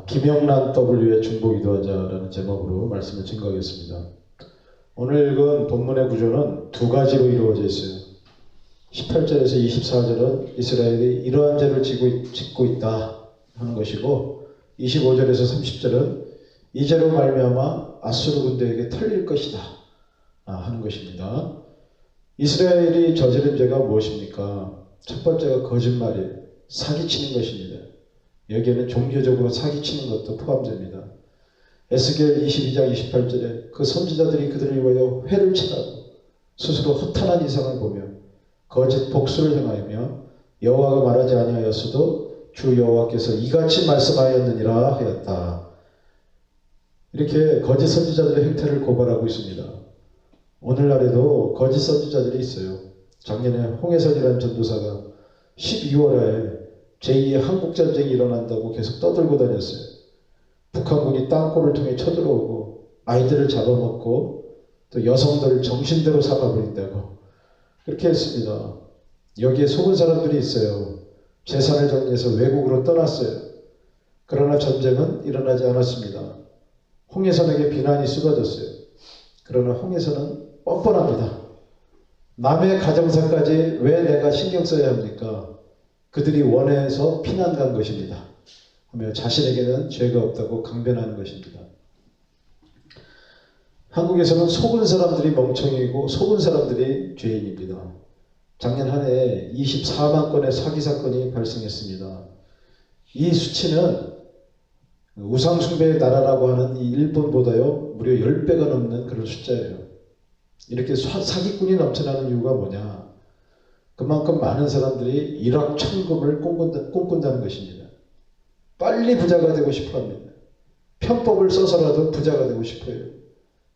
김영란 W의 중보기도하자라는 제목으로 말씀을 증거하겠습니다. 오늘 읽은 본문의 구조는 두 가지로 이루어져 있어요. 18절에서 24절은 이스라엘이 이러한 죄를 짓고 있다 하는 것이고, 25절에서 30절은 이 죄로 말미암아 아수르 군대에게 털릴 것이다 하는 것입니다. 이스라엘이 저지른 죄가 무엇입니까? 첫 번째가 거짓말이에요. 사기치는 것입니다. 여기에는 종교적으로 사기치는 것도 포함됩니다. 에스겔 22장 28절에 그 선지자들이 그들을 위하여 회를 치라고 스스로 허탄한 이상을 보며 거짓 복수를 행하며 여호와가 말하지 아니하였어도 주 여호와께서 이같이 말씀하였느니라 하였다. 이렇게 거짓 선지자들의 행태를 고발하고 있습니다. 오늘날에도 거짓 선지자들이 있어요. 작년에 홍해선이라는 전도사가 12월에 제2의 한국전쟁이 일어난다고 계속 떠들고 다녔어요. 북한군이 땅굴을 통해 쳐들어오고 아이들을 잡아먹고 또 여성들을 정신대로 삼아버린다고 그렇게 했습니다. 여기에 속은 사람들이 있어요. 재산을 정리해서 외국으로 떠났어요. 그러나 전쟁은 일어나지 않았습니다. 홍해선에게 비난이 쏟아졌어요. 그러나 홍해선은 뻔뻔합니다. 남의 가정사까지 왜 내가 신경 써야 합니까? 그들이 원해서 피난 간 것입니다 하며 자신에게는 죄가 없다고 강변하는 것입니다. 한국에서는 속은 사람들이 멍청이고 속은 사람들이 죄인입니다. 작년 한 해 24만 건의 사기 사건이 발생했습니다. 이 수치는 우상숭배의 나라라고 하는 이 일본보다요 무려 10배가 넘는 그런 숫자예요. 이렇게 사기꾼이 넘쳐나는 이유가 뭐냐? 그만큼 많은 사람들이 일확천금을 꿈꾼다는 것입니다. 빨리 부자가 되고 싶어 합니다. 편법을 써서라도 부자가 되고 싶어요.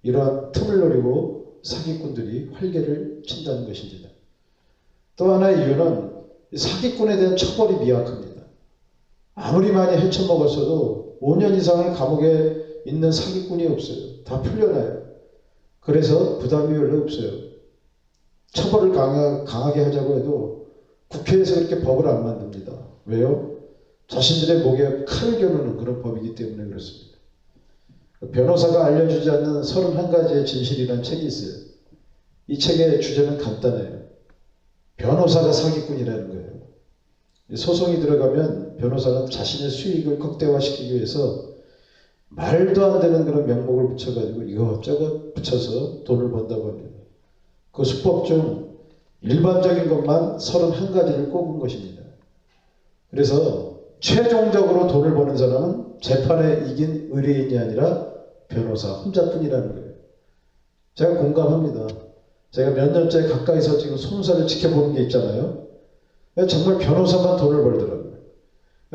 이러한 틈을 노리고 사기꾼들이 활개를 친다는 것입니다. 또 하나의 이유는 사기꾼에 대한 처벌이 미약합니다. 아무리 많이 헤쳐먹었어도 5년 이상을 감옥에 있는 사기꾼이 없어요. 다 풀려나요. 그래서 부담이 별로 없어요. 처벌을 강하게 하자고 해도 국회에서 그렇게 법을 안 만듭니다. 왜요? 자신들의 목에 칼을 겨누는 그런 법이기 때문에 그렇습니다. 변호사가 알려주지 않는 31가지의 진실이라는 책이 있어요. 이 책의 주제는 간단해요. 변호사가 사기꾼이라는 거예요. 소송이 들어가면 변호사는 자신의 수익을 극대화시키기 위해서 말도 안 되는 그런 명목을 붙여가지고 이것저것 붙여서 돈을 번다고 합니다. 그 수법 중 일반적인 것만 31가지를 꼽은 것입니다. 그래서 최종적으로 돈을 버는 사람은 재판에 이긴 의뢰인이 아니라 변호사 혼자뿐이라는 거예요. 제가 공감합니다. 제가 몇 년째 가까이서 지금 송사를 지켜보는 게 있잖아요. 정말 변호사만 돈을 벌더라고요.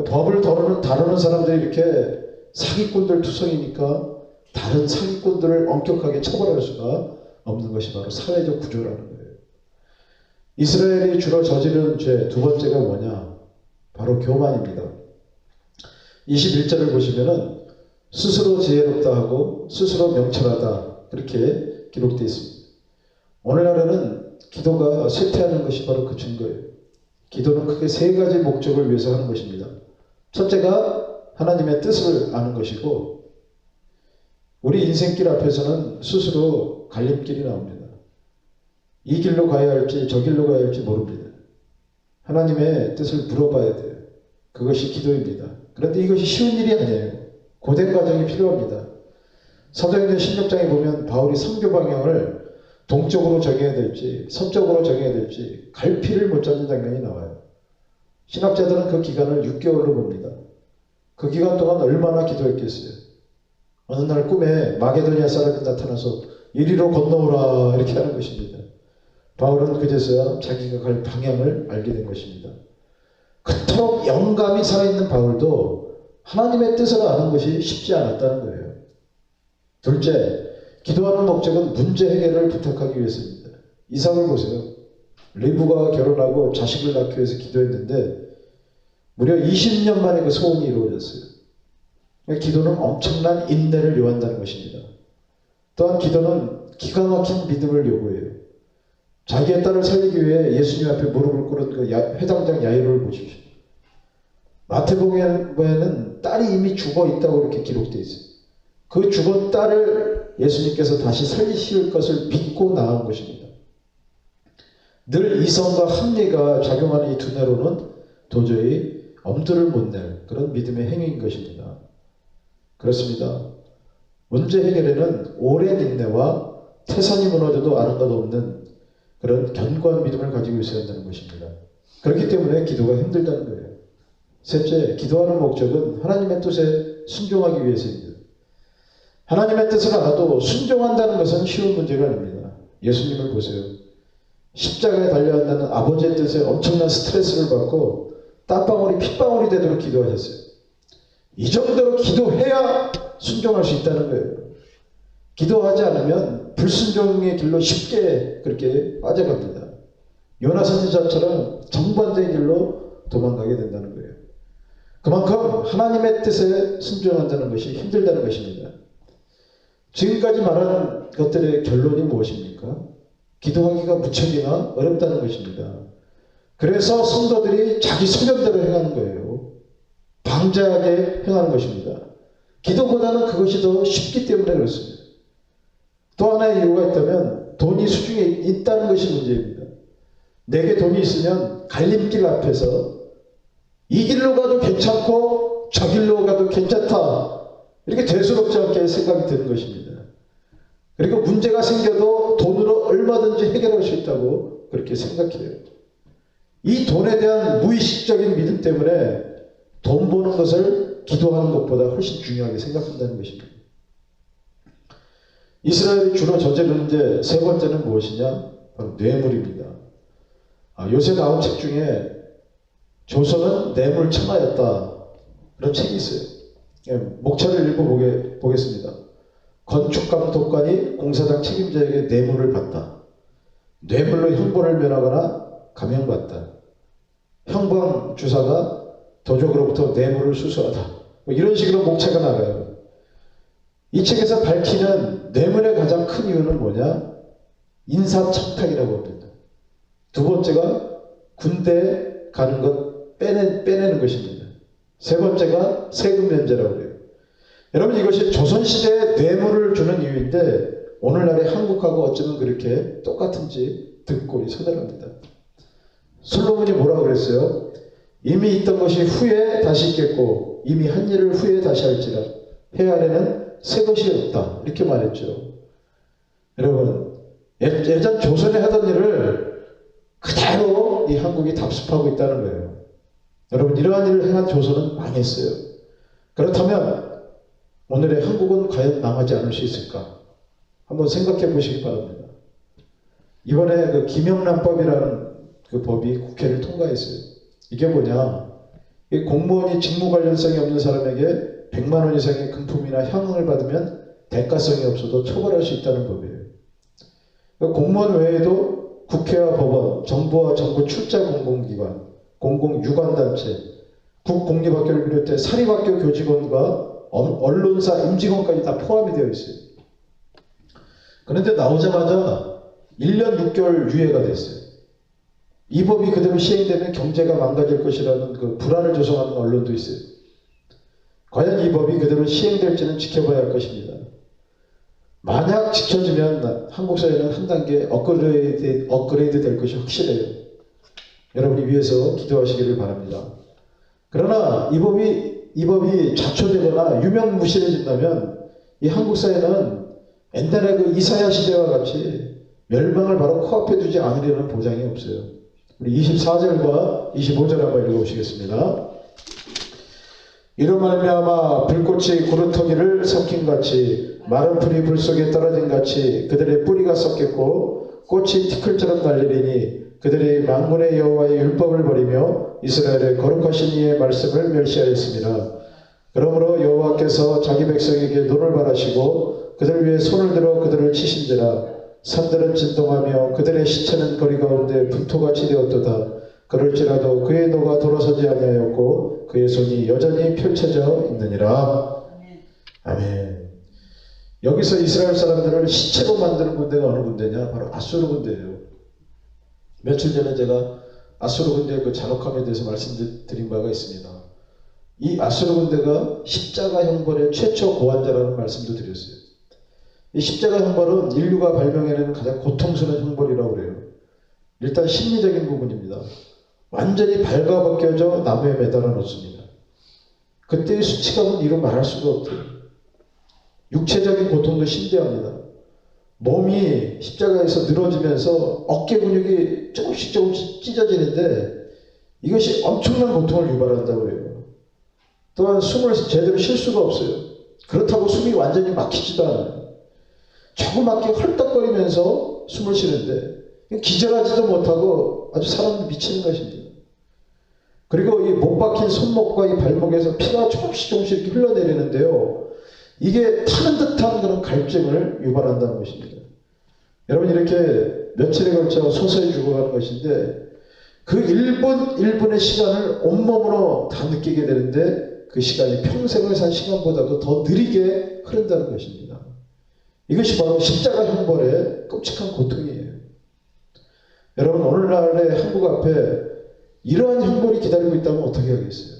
법을 다루는 사람들이 이렇게 사기꾼들 투성이니까 다른 사기꾼들을 엄격하게 처벌할 수가 없는 것이 바로 사회적 구조라는 거예요. 이스라엘이 주로 저지른 죄 두 번째가 뭐냐? 바로 교만입니다. 21절을 보시면은 스스로 지혜롭다 하고 스스로 명철하다 그렇게 기록되어 있습니다. 오늘날에는 기도가 쇠퇴하는 것이 바로 그 증거예요. 기도는 크게 3가지 목적을 위해서 하는 것입니다. 첫째가 하나님의 뜻을 아는 것이고, 우리 인생길 앞에서는 스스로 갈림길이 나옵니다. 이 길로 가야 할지 저 길로 가야 할지 모릅니다. 하나님의 뜻을 물어봐야 돼요. 그것이 기도입니다. 그런데 이것이 쉬운 일이 아니에요. 고된 과정이 필요합니다. 사도행전 16장에 보면 바울이 선교 방향을 동쪽으로 정해야 될지 서쪽으로 정해야 될지 갈피를 못 잡는 장면이 나와요. 신학자들은 그 기간을 6개월로 봅니다. 그 기간 동안 얼마나 기도했겠어요. 어느 날 꿈에 마게도니아 사람이 나타나서 이리로 건너오라 이렇게 하는 것입니다. 바울은 그제서야 자기가 갈 방향을 알게 된 것입니다. 그토록 영감이 살아있는 바울도 하나님의 뜻을 아는 것이 쉽지 않았다는 거예요. 둘째, 기도하는 목적은 문제 해결을 부탁하기 위해서입니다. 이삭을 보세요. 리브가 결혼하고 자식을 낳기 위해서 기도했는데 무려 20년 만에 그 소원이 이루어졌어요. 기도는 엄청난 인내를 요한다는 것입니다. 또한 기도는 기가 막힌 믿음을 요구해요. 자기의 딸을 살리기 위해 예수님 앞에 무릎을 꿇은 그 회당장 야이로를 보십시오. 마태복음에는 딸이 이미 죽어 있다고 이렇게 기록되어 있어요. 그 죽은 딸을 예수님께서 다시 살리실 것을 믿고 나온 것입니다. 늘 이성과 합리가 작용하는 이 두뇌로는 도저히 엄두를 못 낼 그런 믿음의 행위인 것입니다. 그렇습니다. 문제 해결에는 오랜 인내와 태산이 무너져도 아는 것 없는 그런 견고한 믿음을 가지고 있어야 한다는 것입니다. 그렇기 때문에 기도가 힘들다는 거예요. 셋째, 기도하는 목적은 하나님의 뜻에 순종하기 위해서입니다. 하나님의 뜻을 알아도 순종한다는 것은 쉬운 문제가 아닙니다. 예수님을 보세요. 십자가에 달려야 한다는 아버지의 뜻에 엄청난 스트레스를 받고 땀방울이 핏방울이 되도록 기도하셨어요. 이 정도로 기도해야 순종할 수 있다는 거예요. 기도하지 않으면 불순종의 길로 쉽게 그렇게 빠져갑니다. 요나 선지자처럼 정반대의 길로 도망가게 된다는 거예요. 그만큼 하나님의 뜻에 순종한다는 것이 힘들다는 것입니다. 지금까지 말한 것들의 결론이 무엇입니까? 기도하기가 무척이나 어렵다는 것입니다. 그래서 성도들이 자기 소견대로 행하는 거예요. 방자하게 행하는 것입니다. 기도보다는 그것이 더 쉽기 때문에 그렇습니다. 또 하나의 이유가 있다면 돈이 수중에 있다는 것이 문제입니다. 내게 돈이 있으면 갈림길 앞에서 이 길로 가도 괜찮고 저 길로 가도 괜찮다. 이렇게 대수롭지 않게 생각이 드는 것입니다. 그리고 문제가 생겨도 돈으로 얼마든지 해결할 수 있다고 그렇게 생각해요. 이 돈에 대한 무의식적인 믿음 때문에 돈 버는 것을 기도하는 것보다 훨씬 중요하게 생각한다는 것입니다. 이스라엘이 주로 저지르는 죄 세 번째는 무엇이냐? 바로 뇌물입니다. 요새 나온 책 중에 조선은 뇌물 천하였다. 그런 책이 있어요. 목차를 읽어보겠습니다. 건축감독관이 공사장 책임자에게 뇌물을 받다. 뇌물로 형벌을 면하거나 감형받다. 형방주사가 도적으로부터 뇌물을 수수하다. 이런 식으로 목차가 나가요. 이 책에서 밝히는 뇌물의 가장 큰 이유는 뭐냐? 인사청탁이라고 합니다. 두 번째가 군대에 가는 것 빼내는 것입니다. 세 번째가 세금 면제라고 해요. 여러분, 이것이 조선시대에 뇌물을 주는 이유인데 오늘날의 한국하고 어쩌면 그렇게 똑같은지 듣고 서늘합니다. 솔로몬이 뭐라고 그랬어요? 이미 있던 것이 후에 다시 있겠고 이미 한 일을 후에 다시 할지라 해 아래는 새 것이 없다. 이렇게 말했죠. 여러분, 예전 조선에 하던 일을 그대로 이 한국이 답습하고 있다는 거예요. 여러분, 이러한 일을 행한 조선은 망했어요. 그렇다면 오늘의 한국은 과연 망하지 않을 수 있을까? 한번 생각해 보시기 바랍니다. 이번에 그 김영란법이라는 그 법이 국회를 통과했어요. 이게 뭐냐? 이 공무원이 직무 관련성이 없는 사람에게 100만 원 이상의 금품이나 향응을 받으면 대가성이 없어도 처벌할 수 있다는 법이에요. 공무원 외에도 국회와 법원, 정부와 정부 출자 공공기관, 공공유관단체, 국공립학교를 비롯해 사립학교 교직원과 언론사 임직원까지 다 포함이 되어 있어요. 그런데 나오자마자 1년 6개월 유예가 됐어요. 이 법이 그대로 시행되면 경제가 망가질 것이라는 그 불안을 조성하는 언론도 있어요. 과연 이 법이 그대로 시행될지는 지켜봐야 할 것입니다. 만약 지켜지면 한국 사회는 한 단계 업그레이드 될 것이 확실해요. 여러분이 위해서 기도하시기를 바랍니다. 그러나 이 법이 자초되거나 유명무실해진다면 이 한국 사회는 옛날에 그 이사야 시대와 같이 멸망을 바로 코앞에 두지 않으려는 보장이 없어요. 우리 24절과 25절 한번 읽어보시겠습니다. 이로 말미암아 불꽃이 구루터기를 섞인 같이 마른 풀이 불 속에 떨어진 같이 그들의 뿌리가 섞였고 꽃이 티끌처럼 날리리니 그들이 만군의 여호와의 율법을 버리며 이스라엘의 거룩하신 이의 말씀을 멸시하였습니다. 그러므로 여호와께서 자기 백성에게 눈을 바라시고 그들 위에 손을 들어 그들을 치신지라. 산들은 진동하며 그들의 시체는 거리 가운데 분토같이 되었도다. 그럴지라도 그의 노가 돌아서지 아니하였고 그의 손이 여전히 펼쳐져 있느니라. 아멘. 여기서 이스라엘 사람들을 시체로 만드는 군대가 어느 군대냐? 바로 아수르 군대예요. 며칠 전에 제가 아수르 군대의 그 잔혹함에 대해서 말씀드린 바가 있습니다. 이 아수르 군대가 십자가 형벌의 최초 고환자라는 말씀도 드렸어요. 이 십자가 형벌은 인류가 발명해내는 가장 고통스러운 형벌이라고 그래요. 일단 심리적인 부분입니다. 완전히 발가벗겨져 나무에 매달아 놓습니다. 그때의 수치감은 이루 말할 수가 없대요. 육체적인 고통도 심대합니다. 몸이 십자가에서 늘어지면서 어깨 근육이 조금씩 찢어지는데 이것이 엄청난 고통을 유발한다고 해요. 또한 숨을 제대로 쉴 수가 없어요. 그렇다고 숨이 완전히 막히지도 않아요. 조그맣게 헐떡거리면서 숨을 쉬는데 기절하지도 못하고 아주 사람이 미치는 것입니다. 그리고 이 못 박힌 손목과 이 발목에서 피가 조금씩 이렇게 흘러내리는데요. 이게 타는 듯한 그런 갈증을 유발한다는 것입니다. 여러분 이렇게 며칠에 걸쳐 서서히 죽어가는 것인데 그 1분의 시간을 온몸으로 다 느끼게 되는데 그 시간이 평생을 산 시간보다도 더 느리게 흐른다는 것입니다. 이것이 바로 십자가 형벌의 끔찍한 고통이에요. 여러분 오늘날의 한국 앞에 이러한 형벌이 기다리고 있다면 어떻게 하겠어요?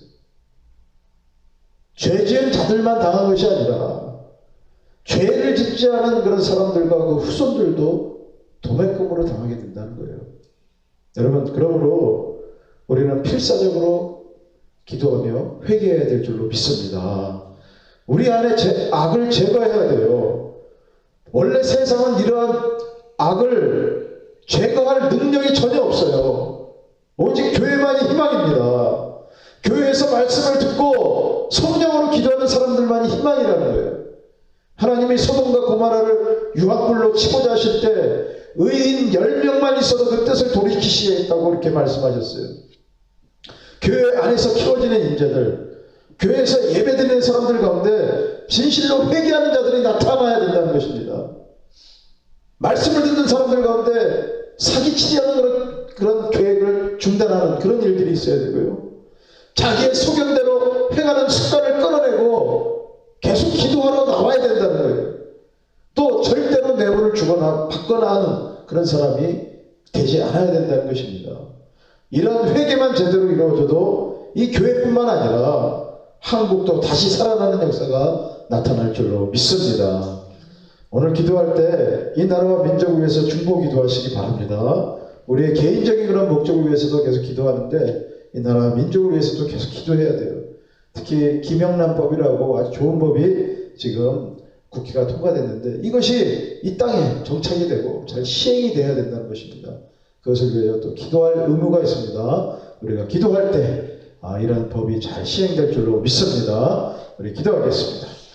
죄 지은 자들만 당한 것이 아니라 죄를 짓지 않은 그런 사람들과 그 후손들도 도매금으로 당하게 된다는 거예요. 여러분 그러므로 우리는 필사적으로 기도하며 회개해야 될 줄로 믿습니다. 우리 안에 악을 제거해야 돼요. 원래 세상은 이러한 악을 제거할 능력이 전혀 없어요. 오직 교회만이 희망입니다. 교회에서 말씀을 듣고 성령으로 기도하는 사람들만이 희망이라는 거예요. 하나님이 소돔과 고모라를 유황불로 치고자 하실 때 의인 10명만 있어도 그 뜻을 돌이키시겠다고 이렇게 말씀하셨어요. 교회 안에서 키워지는 인재들, 교회에서 예배드리는 사람들 가운데 진실로 회개하는 자들이 나타나야 된다는 것입니다. 말씀을 듣는 사람들 가운데 사기치지 않는 그런 계획을 중단하는 그런 일들이 있어야 되고요. 자기의 소견대로 행하는 습관을 끊어내고 계속 기도하러 나와야 된다는 거예요. 또 절대로 뇌물을 주거나 받거나 하는 그런 사람이 되지 않아야 된다는 것입니다. 이러한 회개만 제대로 이루어져도 이 교회뿐만 아니라 한국도 다시 살아나는 역사가 나타날 줄로 믿습니다. 오늘 기도할 때 이 나라와 민족을 위해서 중보 기도하시기 바랍니다. 우리의 개인적인 그런 목적을 위해서도 계속 기도하는데 이 나라 민족을 위해서도 계속 기도해야 돼요. 특히 김영란법이라고 아주 좋은 법이 지금 국회가 통과됐는데 이것이 이 땅에 정착이 되고 잘 시행이 돼야 된다는 것입니다. 그것을 위해서 또 기도할 의무가 있습니다. 우리가 기도할 때 이런 법이 잘 시행될 줄로 믿습니다. 우리 기도하겠습니다.